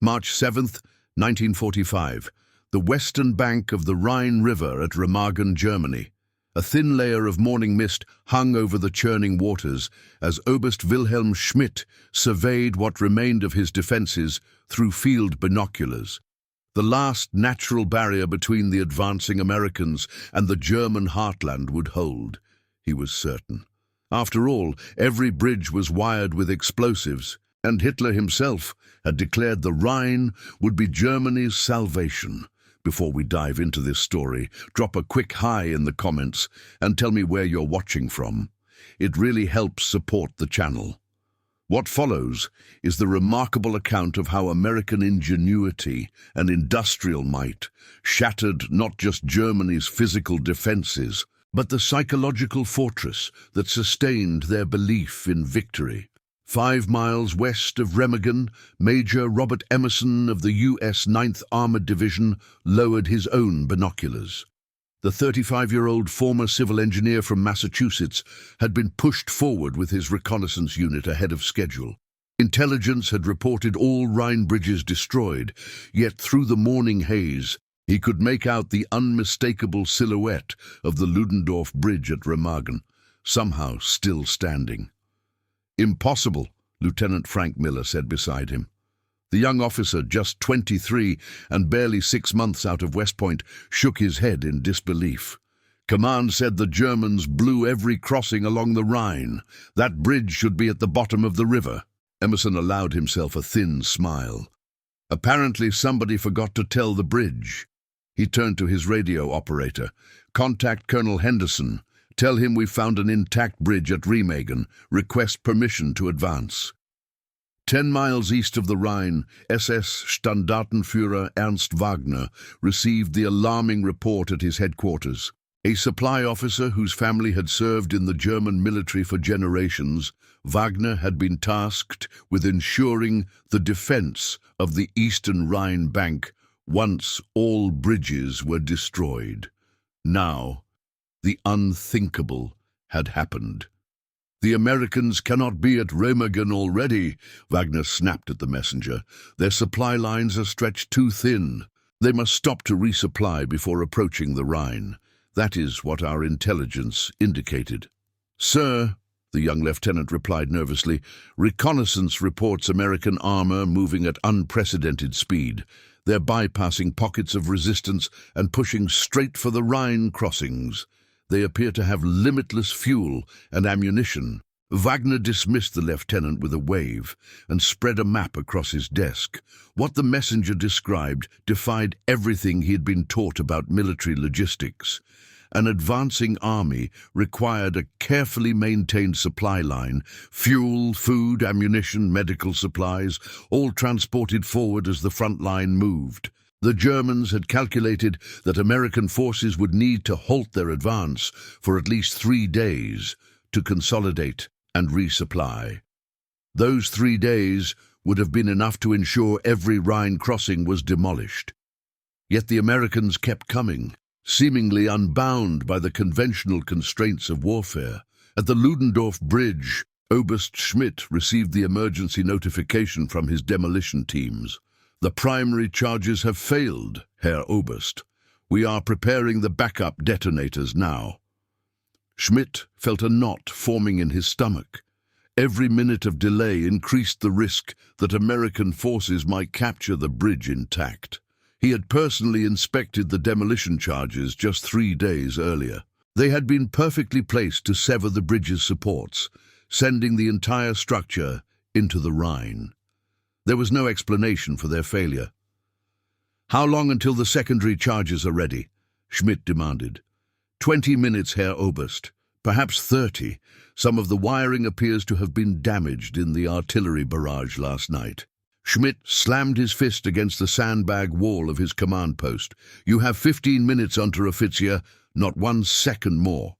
March 7, 1945. The western bank of the Rhine River at Remagen, Germany. A thin layer of morning mist hung over the churning waters as Oberst Wilhelm Schmidt surveyed what remained of his defences through field binoculars. The last natural barrier between the advancing Americans and the German heartland would hold, he was certain. After all, every bridge was wired with explosives, and Hitler himself had declared the Rhine would be Germany's salvation. Before we dive into this story, drop a quick hi in the comments and tell me where you're watching from. It really helps support the channel. What follows is the remarkable account of how American ingenuity and industrial might shattered not just Germany's physical defenses, but the psychological fortress that sustained their belief in victory. 5 miles west of Remagen, Major Robert Emerson of the U.S. 9th Armored Division lowered his own binoculars. The 35-year-old former civil engineer from Massachusetts had been pushed forward with his reconnaissance unit ahead of schedule. Intelligence had reported all Rhine bridges destroyed, yet through the morning haze, he could make out the unmistakable silhouette of the Ludendorff Bridge at Remagen, somehow still standing. "Impossible," Lieutenant Frank Miller said beside him. The young officer, just 23 and barely 6 months out of West Point, shook his head in disbelief. "Command said the Germans blew every crossing along the Rhine. That bridge should be at the bottom of the river." Emerson allowed himself a thin smile. "Apparently somebody forgot to tell the bridge." He turned to his radio operator. "Contact Colonel Henderson. Tell him we found an intact bridge at Remagen. Request permission to advance." 10 miles east of the Rhine, SS Standartenführer Ernst Wagner received the alarming report at his headquarters. A supply officer whose family had served in the German military for generations, Wagner had been tasked with ensuring the defense of the eastern Rhine bank once all bridges were destroyed. Now, the unthinkable had happened. "The Americans cannot be at Remagen already," Wagner snapped at the messenger. "Their supply lines are stretched too thin. They must stop to resupply before approaching the Rhine. That is what our intelligence indicated." "Sir," the young lieutenant replied nervously, "reconnaissance reports American armor moving at unprecedented speed. They're bypassing pockets of resistance and pushing straight for the Rhine crossings. They appear to have limitless fuel and ammunition." Wagner dismissed the lieutenant with a wave and spread a map across his desk. What the messenger described defied everything he had been taught about military logistics. An advancing army required a carefully maintained supply line, fuel, food, ammunition, medical supplies, all transported forward as the front line moved. The Germans had calculated that American forces would need to halt their advance for at least 3 days to consolidate and resupply. Those 3 days would have been enough to ensure every Rhine crossing was demolished. Yet the Americans kept coming, seemingly unbound by the conventional constraints of warfare. At the Ludendorff Bridge, Oberst Schmidt received the emergency notification from his demolition teams. "The primary charges have failed, Herr Oberst. We are preparing the backup detonators now." Schmidt felt a knot forming in his stomach. Every minute of delay increased the risk that American forces might capture the bridge intact. He had personally inspected the demolition charges just 3 days earlier. They had been perfectly placed to sever the bridge's supports, sending the entire structure into the Rhine. There was no explanation for their failure. "How long until the secondary charges are ready?" Schmidt demanded. 20 minutes, Herr Oberst. Perhaps 30. Some of the wiring appears to have been damaged in the artillery barrage last night. Schmidt slammed his fist against the sandbag wall of his command post. "You have 15 minutes, Unteroffizier, not 1 second more."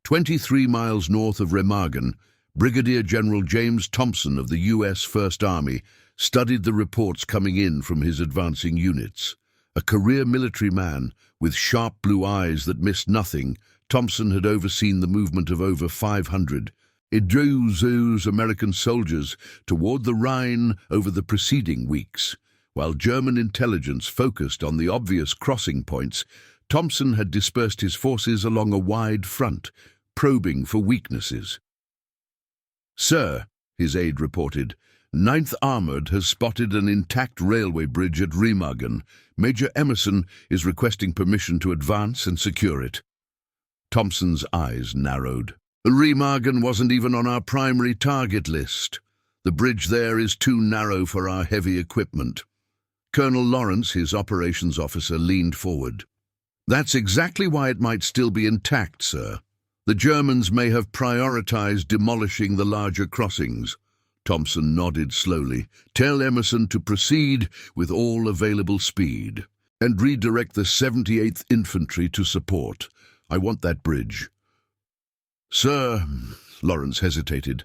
23 miles north of Remagen, Brigadier General James Thompson of the U.S. First Army studied the reports coming in from his advancing units. A career military man with sharp blue eyes that missed nothing, Thompson had overseen the movement of over 500 It drew those American soldiers toward the Rhine over the preceding weeks. While German intelligence focused on the obvious crossing points, Thompson had dispersed his forces along a wide front, probing for weaknesses. "Sir," his aide reported, "Ninth Armoured has spotted an intact railway bridge at Remagen. Major Emerson is requesting permission to advance and secure it." Thompson's eyes narrowed. "Remagen wasn't even on our primary target list. The bridge there is too narrow for our heavy equipment." Colonel Lawrence, his operations officer, leaned forward. "That's exactly why it might still be intact, sir. The Germans may have prioritized demolishing the larger crossings." Thompson nodded slowly. "Tell Emerson to proceed with all available speed and redirect the 78th Infantry to support. I want that bridge." "Sir," Lawrence hesitated,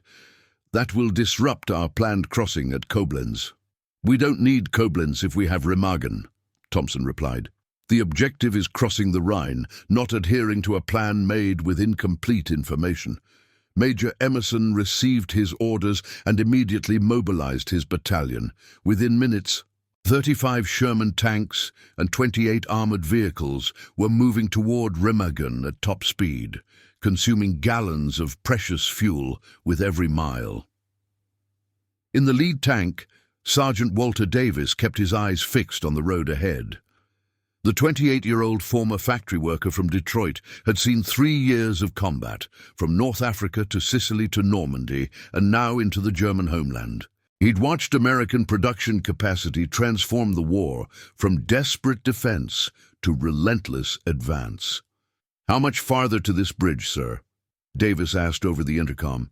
"that will disrupt our planned crossing at Koblenz." "We don't need Koblenz if we have Remagen," Thompson replied. "The objective is crossing the Rhine, not adhering to a plan made with incomplete information." Major Emerson received his orders and immediately mobilized his battalion. Within minutes, 35 Sherman tanks and 28 armored vehicles were moving toward Remagen at top speed, consuming gallons of precious fuel with every mile. In the lead tank, Sergeant Walter Davis kept his eyes fixed on the road ahead. The 28-year-old former factory worker from Detroit had seen 3 years of combat, from North Africa to Sicily to Normandy, and now into the German homeland. He'd watched American production capacity transform the war from desperate defense to relentless advance. "How much farther to this bridge, sir?" Davis asked over the intercom.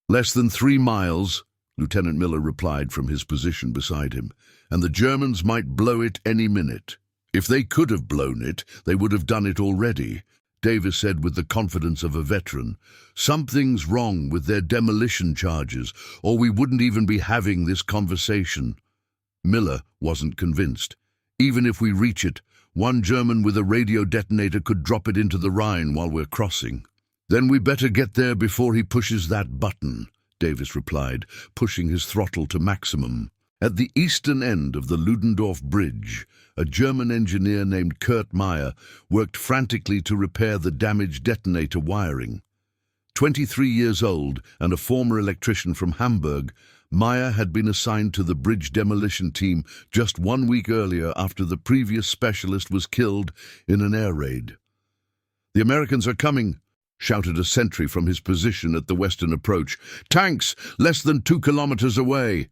"Less than 3 miles, Lieutenant Miller replied from his position beside him, "and the Germans might blow it any minute." "If they could have blown it, they would have done it already," Davis said with the confidence of a veteran. "Something's wrong with their demolition charges, or we wouldn't even be having this conversation." Miller wasn't convinced. "Even if we reach it, one German with a radio detonator could drop it into the Rhine while we're crossing." "Then we better get there before he pushes that button," Davis replied, pushing his throttle to maximum. At the eastern end of the Ludendorff Bridge, a German engineer named Kurt Meyer worked frantically to repair the damaged detonator wiring. 23 years old and a former electrician from Hamburg, Meyer had been assigned to the bridge demolition team just 1 week earlier after the previous specialist was killed in an air raid. "The Americans are coming," shouted a sentry from his position at the western approach. "Tanks less than 2 kilometers away."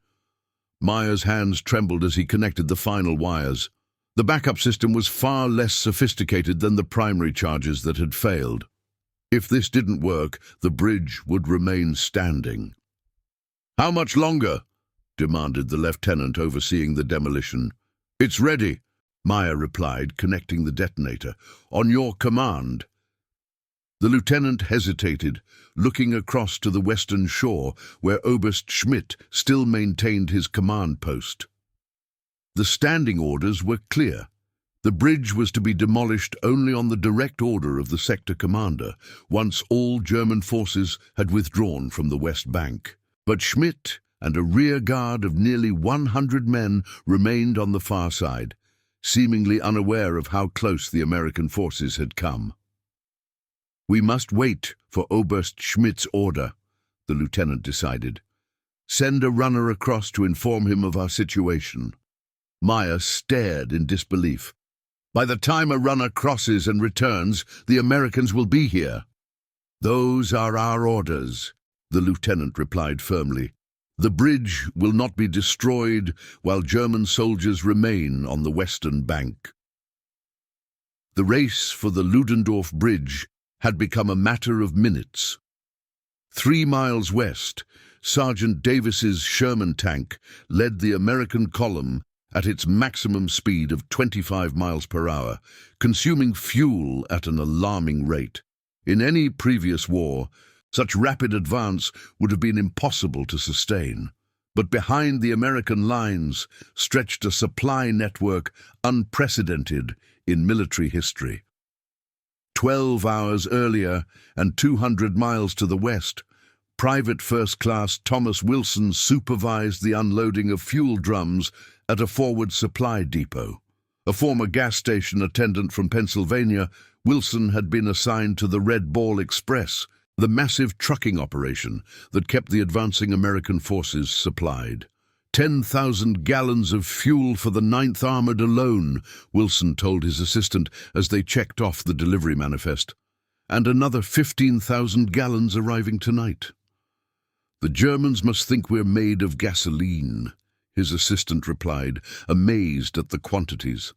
Meyer's hands trembled as he connected the final wires. The backup system was far less sophisticated than the primary charges that had failed. If this didn't work, the bridge would remain standing. "How much longer?" demanded the lieutenant overseeing the demolition. "It's ready," Meyer replied, connecting the detonator. "On your command." The lieutenant hesitated, looking across to the western shore, where Oberst Schmidt still maintained his command post. The standing orders were clear. The bridge was to be demolished only on the direct order of the sector commander, once all German forces had withdrawn from the West Bank. But Schmidt and a rear guard of nearly 100 men remained on the far side, seemingly unaware of how close the American forces had come. "We must wait for Oberst Schmidt's order," the lieutenant decided. "Send a runner across to inform him of our situation." Meyer stared in disbelief. "By the time a runner crosses and returns, the Americans will be here." "Those are our orders," the lieutenant replied firmly. "The bridge will not be destroyed while German soldiers remain on the western bank." The race for the Ludendorff Bridge had become a matter of minutes. 3 miles west, Sergeant Davis's Sherman tank led the American column at its maximum speed of 25 miles per hour, consuming fuel at an alarming rate. In any previous war, such rapid advance would have been impossible to sustain. But behind the American lines stretched a supply network unprecedented in military history. 12 hours earlier, and 200 miles to the west, Private First Class Thomas Wilson supervised the unloading of fuel drums at a forward supply depot. A former gas station attendant from Pennsylvania, Wilson had been assigned to the Red Ball Express, the massive trucking operation that kept the advancing American forces supplied. 10,000 gallons of fuel for the 9th Armored alone, Wilson told his assistant as they checked off the delivery manifest. And another 15,000 gallons arriving tonight. The Germans must think we're made of gasoline, his assistant replied, amazed at the quantities.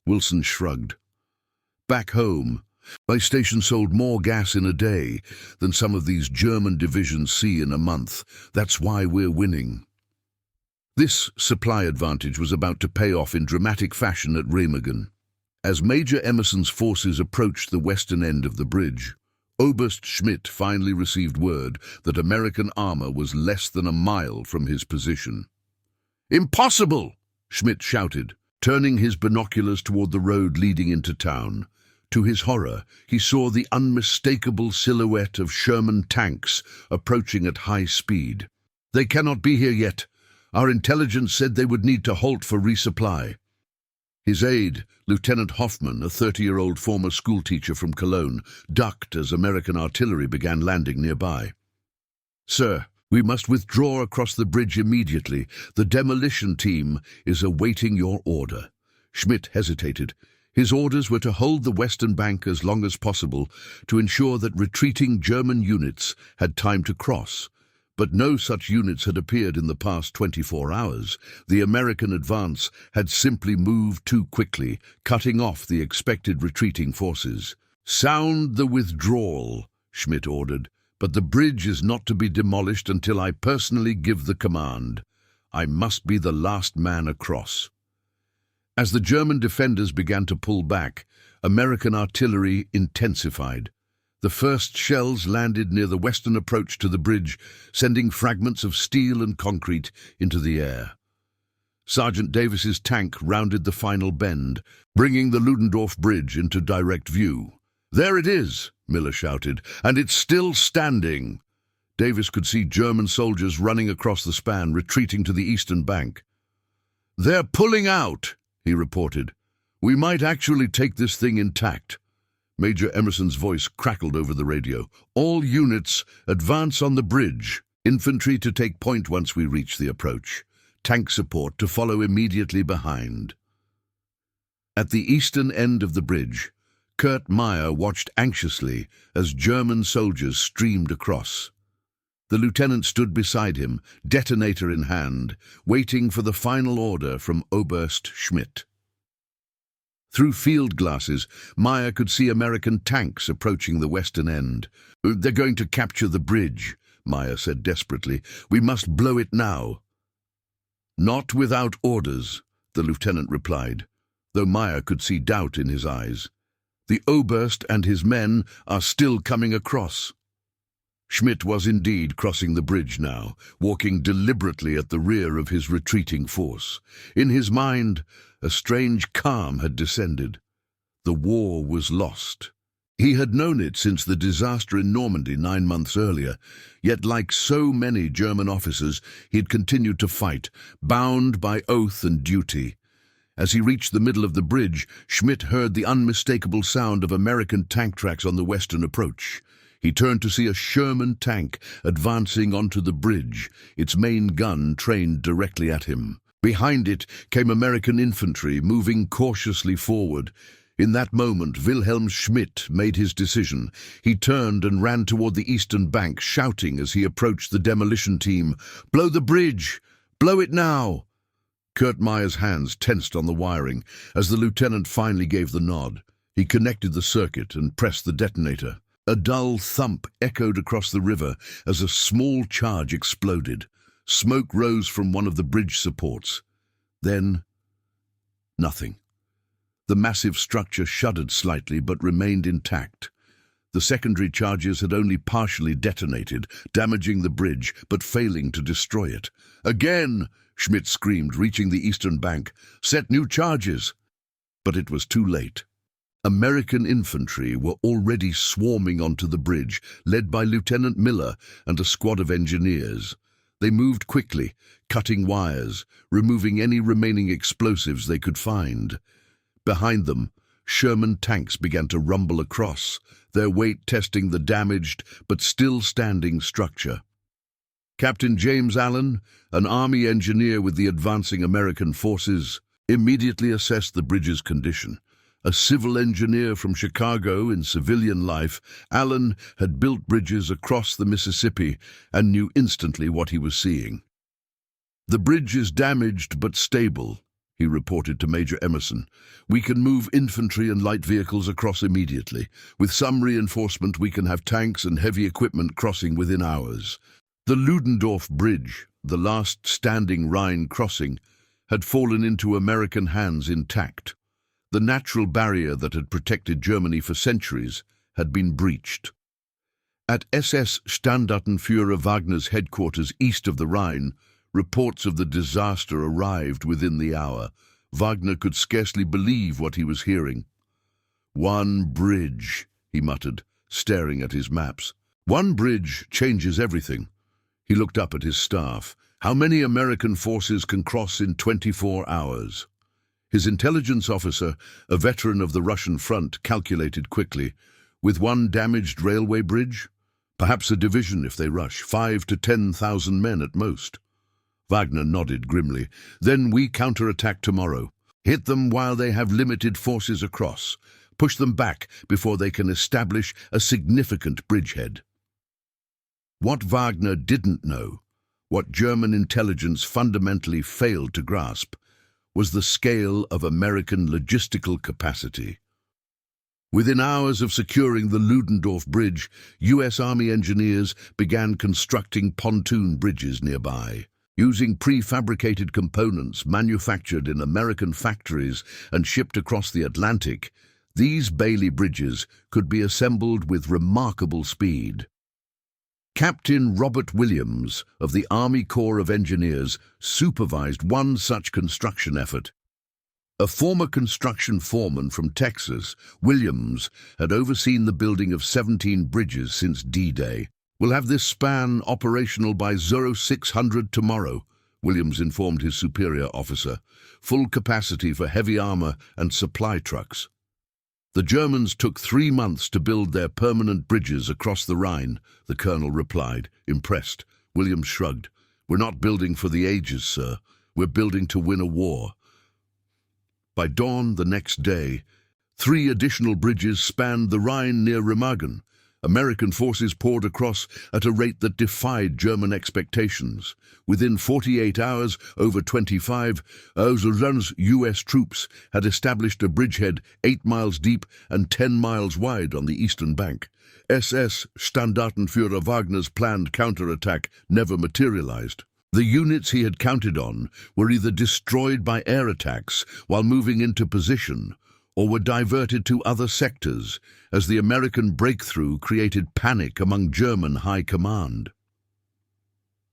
Wilson shrugged. Back home, my station sold more gas in a day than some of these German divisions see in a month. That's why we're winning. This supply advantage was about to pay off in dramatic fashion at Remagen. As Major Emerson's forces approached the western end of the bridge, Oberst Schmidt finally received word that American armor was less than a mile from his position. "Impossible!" Schmidt shouted, turning his binoculars toward the road leading into town. To his horror, he saw the unmistakable silhouette of Sherman tanks approaching at high speed. "They cannot be here yet. Our intelligence said they would need to halt for resupply." His aide, Lieutenant Hoffman, a 30-year-old former schoolteacher from Cologne, ducked as American artillery began landing nearby. "Sir, we must withdraw across the bridge immediately. The demolition team is awaiting your order." Schmidt hesitated. His orders were to hold the western bank as long as possible to ensure that retreating German units had time to cross. But no such units had appeared in the past 24 hours. The American advance had simply moved too quickly, cutting off the expected retreating forces. "Sound the withdrawal," Schmidt ordered, "but the bridge is not to be demolished until I personally give the command. I must be the last man across." As the German defenders began to pull back, American artillery intensified. The first shells landed near the western approach to the bridge, sending fragments of steel and concrete into the air. Sergeant Davis's tank rounded the final bend, bringing the Ludendorff Bridge into direct view. "There it is," Miller shouted, "and it's still standing." Davis could see German soldiers running across the span, retreating to the eastern bank. "They're pulling out," he reported. "We might actually take this thing intact." Major Emerson's voice crackled over the radio. "All units, advance on the bridge. Infantry to take point once we reach the approach. Tank support to follow immediately behind." At the eastern end of the bridge, Kurt Meyer watched anxiously as German soldiers streamed across. The lieutenant stood beside him, detonator in hand, waiting for the final order from Oberst Schmidt. Through field glasses, Meyer could see American tanks approaching the western end. "They're going to capture the bridge," Meyer said desperately. "We must blow it now." "Not without orders," the lieutenant replied, though Meyer could see doubt in his eyes. "The Oberst and his men are still coming across." Schmidt was indeed crossing the bridge now, walking deliberately at the rear of his retreating force. In his mind, a strange calm had descended. The war was lost. He had known it since the disaster in Normandy 9 months earlier, yet like so many German officers, he had continued to fight, bound by oath and duty. As he reached the middle of the bridge, Schmidt heard the unmistakable sound of American tank tracks on the western approach. He turned to see a Sherman tank advancing onto the bridge, its main gun trained directly at him. Behind it came American infantry, moving cautiously forward. In that moment, Wilhelm Schmidt made his decision. He turned and ran toward the eastern bank, shouting as he approached the demolition team, "Blow the bridge! Blow it now!" Kurt Meyer's hands tensed on the wiring as the lieutenant finally gave the nod. He connected the circuit and pressed the detonator. A dull thump echoed across the river as a small charge exploded. Smoke rose from one of the bridge supports. Then, nothing. The massive structure shuddered slightly but remained intact. The secondary charges had only partially detonated, damaging the bridge but failing to destroy it. "Again!" Schmidt screamed, reaching the eastern bank. "Set new charges!" But it was too late. American infantry were already swarming onto the bridge, led by Lieutenant Miller and a squad of engineers. They moved quickly, cutting wires, removing any remaining explosives they could find. Behind them, Sherman tanks began to rumble across, their weight testing the damaged but still standing structure. Captain James Allen, an Army engineer with the advancing American forces, immediately assessed the bridge's condition. A civil engineer from Chicago in civilian life, Allen had built bridges across the Mississippi and knew instantly what he was seeing. "The bridge is damaged but stable," he reported to Major Emerson. "We can move infantry and light vehicles across immediately. With some reinforcement, we can have tanks and heavy equipment crossing within hours." The Ludendorff Bridge, the last standing Rhine crossing, had fallen into American hands intact. The natural barrier that had protected Germany for centuries had been breached. At SS Standartenführer Wagner's headquarters east of the Rhine, reports of the disaster arrived within the hour. Wagner could scarcely believe what he was hearing. "One bridge," he muttered, staring at his maps. "One bridge changes everything." He looked up at his staff. "How many American forces can cross in 24 hours? His intelligence officer, a veteran of the Russian front, calculated quickly. With one damaged railway bridge? Perhaps a division if they rush, 5,000 to 10,000 men at most. Wagner nodded grimly. "Then we counterattack tomorrow. Hit them while they have limited forces across. Push them back before they can establish a significant bridgehead." What Wagner didn't know, what German intelligence fundamentally failed to grasp, was the scale of American logistical capacity. Within hours of securing the Ludendorff Bridge, U.S. Army engineers began constructing pontoon bridges nearby. Using prefabricated components manufactured in American factories and shipped across the Atlantic, these Bailey bridges could be assembled with remarkable speed. Captain Robert Williams of the Army Corps of Engineers supervised one such construction effort. A former construction foreman from Texas, Williams had overseen the building of 17 bridges since D-Day. "We'll have this span operational by 0600 tomorrow," Williams informed his superior officer. "Full capacity for heavy armor and supply trucks." "The Germans took 3 months to build their permanent bridges across the Rhine," the colonel replied, impressed. Williams shrugged. "We're not building for the ages, sir. We're building to win a war." By dawn the next day, 3 additional bridges spanned the Rhine near Remagen. American forces poured across at a rate that defied German expectations. Within 48 hours, over 25,000 U.S. troops had established a bridgehead 8 miles deep and 10 miles wide on the eastern bank. SS Standartenführer Wagner's planned counterattack never materialized. The units he had counted on were either destroyed by air attacks while moving into position, or were diverted to other sectors, as the American breakthrough created panic among German high command.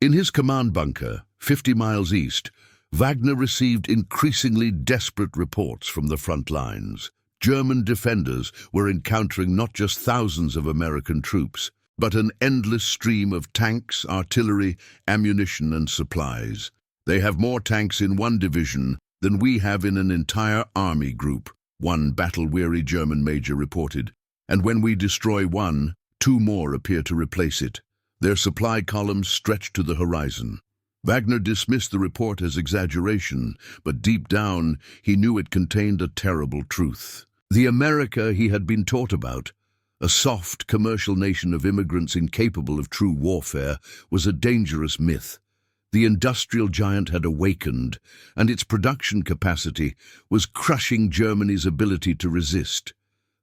In his command bunker, 50 miles east, Wagner received increasingly desperate reports from the front lines. German defenders were encountering not just thousands of American troops, but an endless stream of tanks, artillery, ammunition, and supplies. "They have more tanks in one division than we have in an entire army group," one battle-weary German major reported. "And when we destroy one, 2 more appear to replace it. Their supply columns stretch to the horizon." Wagner dismissed the report as exaggeration, but deep down he knew it contained a terrible truth. The America he had been taught about, a soft commercial nation of immigrants incapable of true warfare, was a dangerous myth. The industrial giant had awakened, and its production capacity was crushing Germany's ability to resist.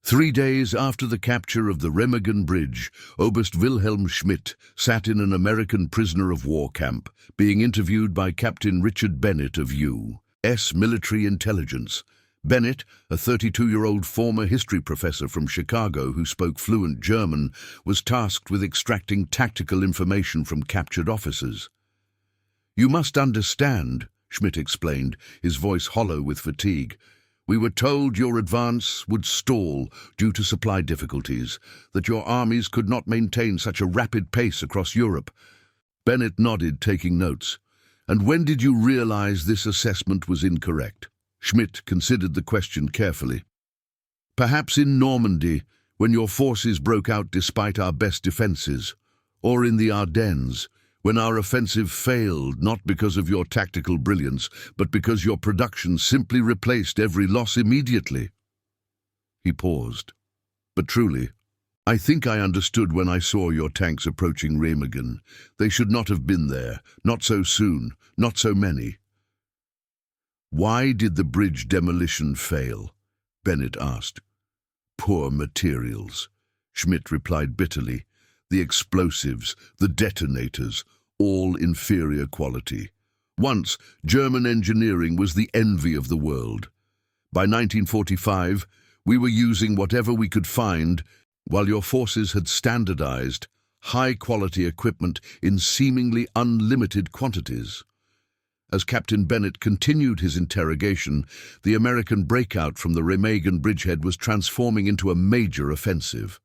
3 days after the capture of the Remagen Bridge, Oberst Wilhelm Schmidt sat in an American prisoner of war camp, being interviewed by Captain Richard Bennett of U.S. Military Intelligence. Bennett, a 32-year-old former history professor from Chicago who spoke fluent German, was tasked with extracting tactical information from captured officers. "You must understand," Schmidt explained, his voice hollow with fatigue. We were told your advance would stall due to supply difficulties, that your armies could not maintain such a rapid pace across Europe. Bennett nodded, taking notes. And when did you realize this assessment was incorrect? Schmidt considered the question carefully. Perhaps in Normandy, when your forces broke out despite our best defenses, or in the Ardennes, when our offensive failed not because of your tactical brilliance, but because your production simply replaced every loss immediately. He paused. But truly, I think I understood when I saw your tanks approaching Remagen. They should not have been there, not so soon, not so many. Why did the bridge demolition fail? Bennett asked. Poor materials, Schmidt replied bitterly. The explosives, the detonators, all inferior quality. Once, German engineering was the envy of the world. By 1945, we were using whatever we could find, while your forces had standardized high-quality equipment in seemingly unlimited quantities. As Captain Bennett continued his interrogation, the American breakout from the Remagen bridgehead was transforming into a major offensive.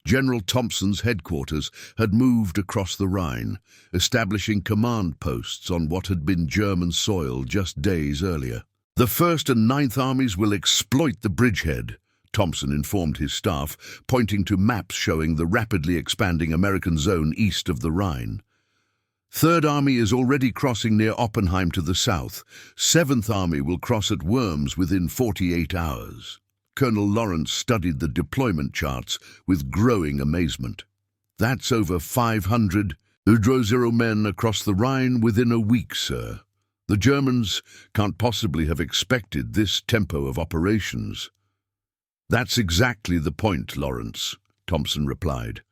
General Thompson's headquarters had moved across the Rhine, establishing command posts on what had been German soil just days earlier. The 1st and 9th Armies will exploit the bridgehead, Thompson informed his staff, pointing to maps showing the rapidly expanding American zone east of the Rhine. 3rd Army is already crossing near Oppenheim to the south. 7th Army will cross at Worms within 48 hours. Colonel Lawrence studied the deployment charts with growing amazement. That's over 500 Udro men across the Rhine within a week, sir. The Germans can't possibly have expected this tempo of operations. That's exactly the point, Lawrence, Thompson replied.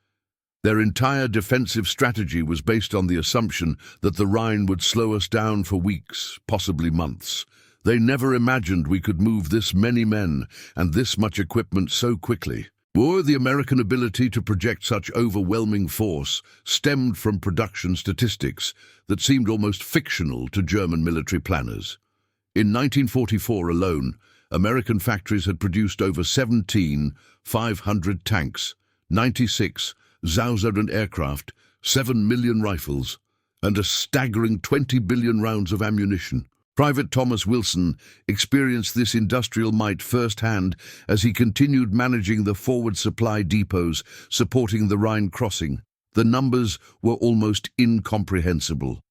Their entire defensive strategy was based on the assumption that the Rhine would slow us down for weeks, possibly months. They never imagined we could move this many men and this much equipment so quickly. Or the American ability to project such overwhelming force stemmed from production statistics that seemed almost fictional to German military planners. In 1944 alone, American factories had produced over 17,500 tanks, 96 Zauser and aircraft, 7 million rifles, and a staggering 20 billion rounds of ammunition. Private Thomas Wilson experienced this industrial might firsthand as he continued managing the forward supply depots supporting the Rhine crossing. The numbers were almost incomprehensible.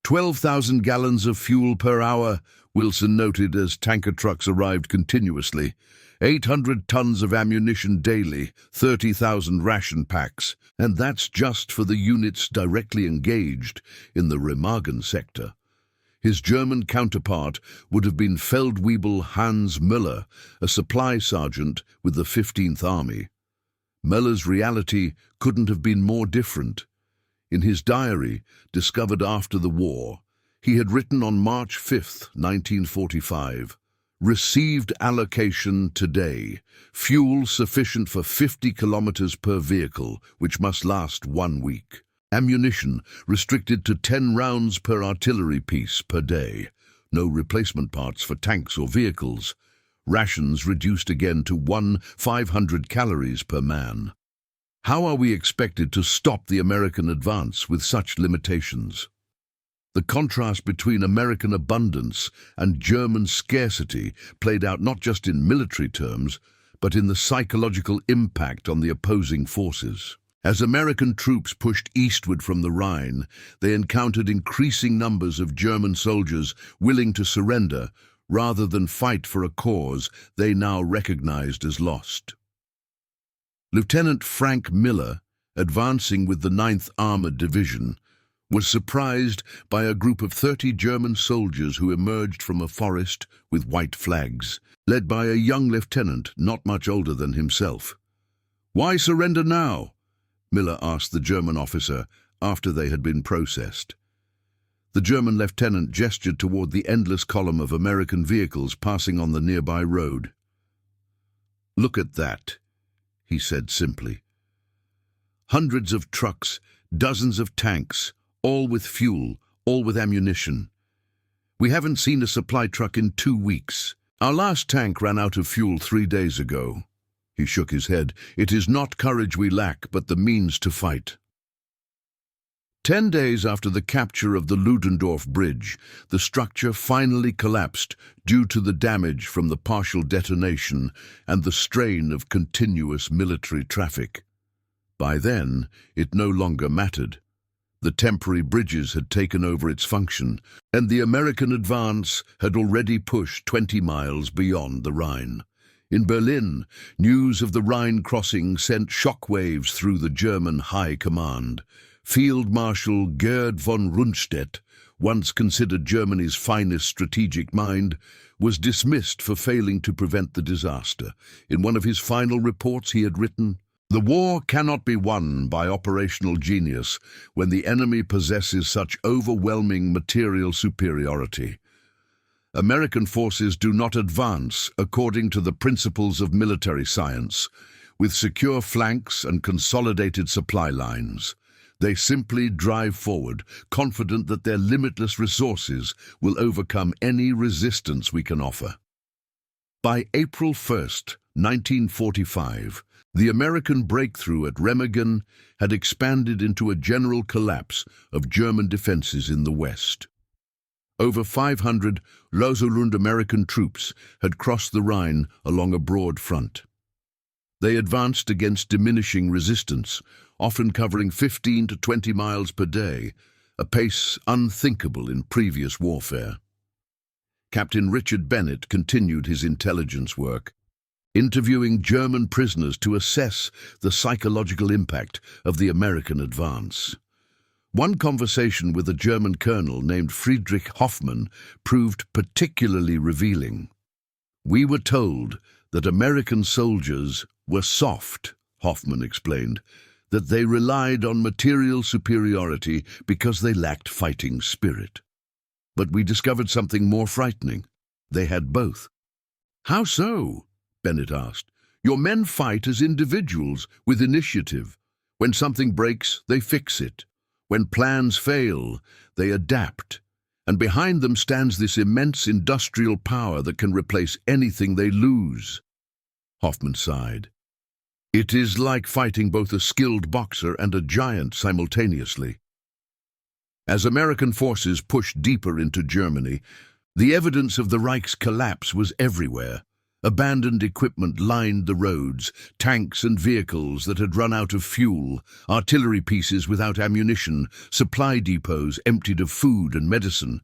12,000 gallons of fuel per hour, Wilson noted as tanker trucks arrived continuously. 800 tons of ammunition daily, 30,000 ration packs, and that's just for the units directly engaged in the Remagen sector. His German counterpart would have been Feldwebel Hans Müller, a supply sergeant with the 15th Army. Müller's reality couldn't have been more different. In his diary, discovered after the war, he had written on March 5, 1945, "Received allocation today. Fuel sufficient for 50 kilometers per vehicle, which must last 1 week. Ammunition restricted to 10 rounds per artillery piece per day. No replacement parts for tanks or vehicles. Rations reduced again to 500 calories per man." How are we expected to stop the American advance with such limitations? The contrast between American abundance and German scarcity played out not just in military terms, but in the psychological impact on the opposing forces. As American troops pushed eastward from the Rhine, they encountered increasing numbers of German soldiers willing to surrender rather than fight for a cause they now recognized as lost. Lieutenant Frank Miller, advancing with the 9th Armored Division, was surprised by a group of 30 German soldiers who emerged from a forest with white flags, led by a young lieutenant not much older than himself. "Why surrender now?" Miller asked the German officer after they had been processed. The German lieutenant gestured toward the endless column of American vehicles passing on the nearby road. "Look at that," he said simply. "Hundreds of trucks, dozens of tanks, all with fuel, all with ammunition. We haven't seen a supply truck in 2 weeks. Our last tank ran out of fuel 3 days ago. He shook his head. It is not courage we lack, but the means to fight. 10 days after the capture of the Ludendorff Bridge, the structure finally collapsed due to the damage from the partial detonation and the strain of continuous military traffic. By then, it no longer mattered. The temporary bridges had taken over its function, and the American advance had already pushed 20 miles beyond the Rhine. In Berlin, news of the Rhine crossing sent shockwaves through the German high command. Field Marshal Gerd von Rundstedt, once considered Germany's finest strategic mind, was dismissed for failing to prevent the disaster. In one of his final reports he had written, "The war cannot be won by operational genius when the enemy possesses such overwhelming material superiority. American forces do not advance according to the principles of military science, with secure flanks and consolidated supply lines. They simply drive forward, confident that their limitless resources will overcome any resistance we can offer." By April 1st, 1945, the American breakthrough at Remagen had expanded into a general collapse of German defenses in the West. Over 500 Rosalind American troops had crossed the Rhine along a broad front. They advanced against diminishing resistance, often covering 15 to 20 miles per day, a pace unthinkable in previous warfare. Captain Richard Bennett continued his intelligence work, interviewing German prisoners to assess the psychological impact of the American advance. One conversation with a German colonel named Friedrich Hoffmann proved particularly revealing. "We were told that American soldiers were soft," Hoffmann explained, "that they relied on material superiority because they lacked fighting spirit. But we discovered something more frightening. They had both." "How so?" Bennett asked. "Your men fight as individuals with initiative. When something breaks, they fix it. When plans fail, they adapt. And behind them stands this immense industrial power that can replace anything they lose." Hoffmann sighed. "It is like fighting both a skilled boxer and a giant simultaneously." As American forces pushed deeper into Germany, the evidence of the Reich's collapse was everywhere. Abandoned equipment lined the roads, tanks and vehicles that had run out of fuel, artillery pieces without ammunition, supply depots emptied of food and medicine.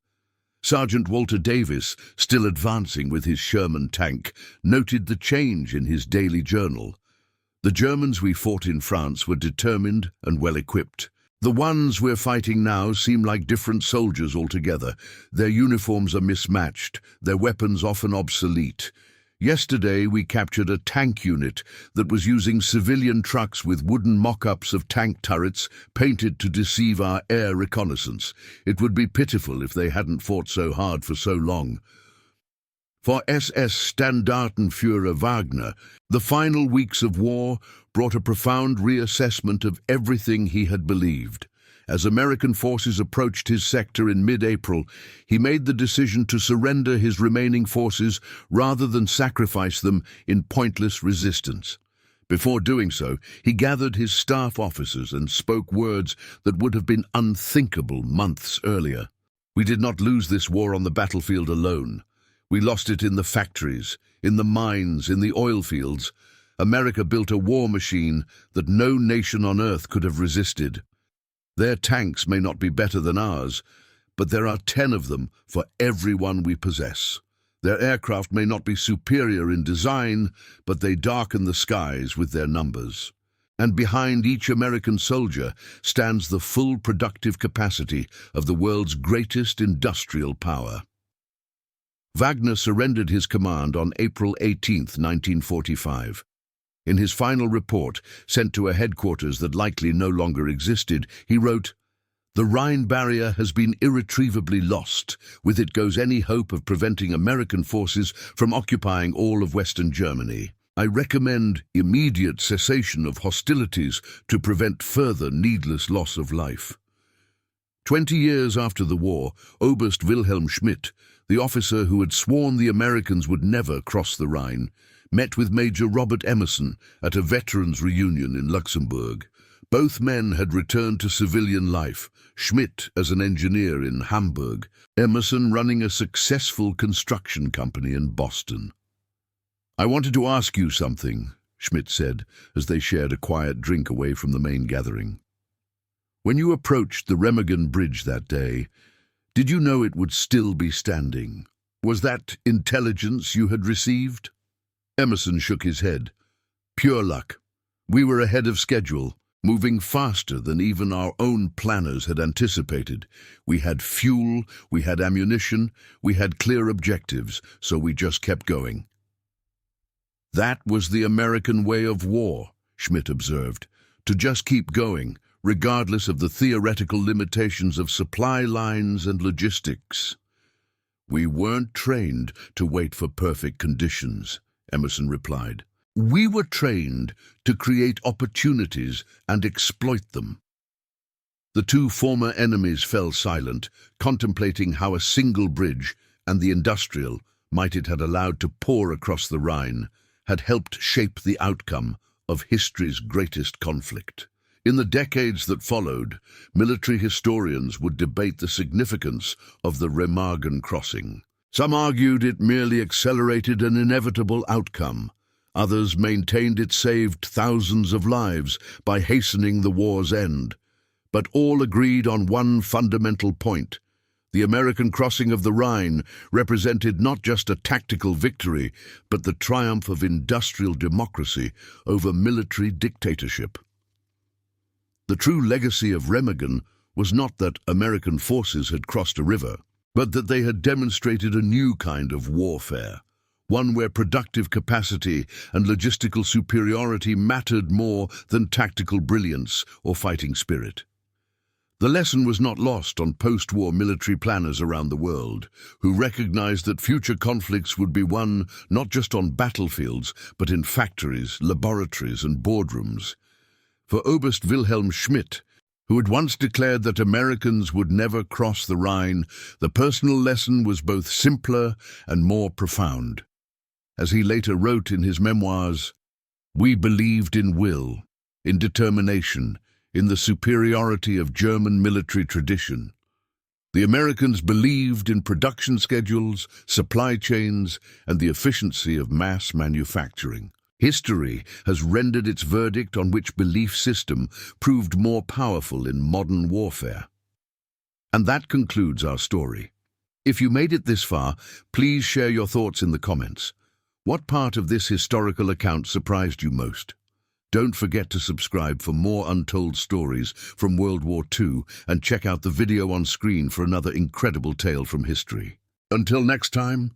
Sergeant Walter Davis, still advancing with his Sherman tank, noted the change in his daily journal. "The Germans we fought in France were determined and well-equipped. The ones we're fighting now seem like different soldiers altogether. Their uniforms are mismatched, their weapons often obsolete. Yesterday we captured a tank unit that was using civilian trucks with wooden mock-ups of tank turrets painted to deceive our air reconnaissance. It would be pitiful if they hadn't fought so hard for so long." For SS Standartenführer Wagner, the final weeks of war brought a profound reassessment of everything he had believed. As American forces approached his sector in mid-April, he made the decision to surrender his remaining forces rather than sacrifice them in pointless resistance. Before doing so, he gathered his staff officers and spoke words that would have been unthinkable months earlier. "We did not lose this war on the battlefield alone. We lost it in the factories, in the mines, in the oil fields. America built a war machine that no nation on earth could have resisted. Their tanks may not be better than ours, but there are 10 of them for every one we possess. Their aircraft may not be superior in design, but they darken the skies with their numbers. And behind each American soldier stands the full productive capacity of the world's greatest industrial power." Wagner surrendered his command on April 18, 1945. In his final report, sent to a headquarters that likely no longer existed, he wrote, "The Rhine barrier has been irretrievably lost. With it goes any hope of preventing American forces from occupying all of Western Germany. I recommend immediate cessation of hostilities to prevent further needless loss of life." 20 years after the war, Oberst Wilhelm Schmidt, The officer who had sworn the Americans would never cross the Rhine met with Major Robert Emerson at a veterans' reunion in Luxembourg. Both men had returned to civilian life, Schmidt as an engineer in Hamburg, Emerson running a successful construction company in Boston. "I wanted to ask you something," Schmidt said, as they shared a quiet drink away from the main gathering. "When you approached the Remagen Bridge that day, did you know it would still be standing? Was that intelligence you had received?" Emerson shook his head. "Pure luck. We were ahead of schedule, moving faster than even our own planners had anticipated. We had fuel, we had ammunition, we had clear objectives, so we just kept going." "That was the American way of war," Schmidt observed, "to just keep going, regardless of the theoretical limitations of supply lines and logistics." "We weren't trained to wait for perfect conditions," Emerson replied. "We were trained to create opportunities and exploit them." The two former enemies fell silent, contemplating how a single bridge, and the industrial might it had allowed to pour across the Rhine, had helped shape the outcome of history's greatest conflict. In the decades that followed, military historians would debate the significance of the Remagen crossing. Some argued it merely accelerated an inevitable outcome. Others maintained it saved thousands of lives by hastening the war's end. But all agreed on one fundamental point. The American crossing of the Rhine represented not just a tactical victory, but the triumph of industrial democracy over military dictatorship. The true legacy of Remagen was not that American forces had crossed a river, but that they had demonstrated a new kind of warfare, one where productive capacity and logistical superiority mattered more than tactical brilliance or fighting spirit. The lesson was not lost on post-war military planners around the world, who recognized that future conflicts would be won not just on battlefields, but in factories, laboratories, and boardrooms. For Oberst Wilhelm Schmidt, who had once declared that Americans would never cross the Rhine, the personal lesson was both simpler and more profound. As he later wrote in his memoirs, "We believed in will, in determination, in the superiority of German military tradition. The Americans believed in production schedules, supply chains, and the efficiency of mass manufacturing. History has rendered its verdict on which belief system proved more powerful in modern warfare." And that concludes our story. If you made it this far, please share your thoughts in the comments. What part of this historical account surprised you most? Don't forget to subscribe for more untold stories from World War II and check out the video on screen for another incredible tale from history. Until next time,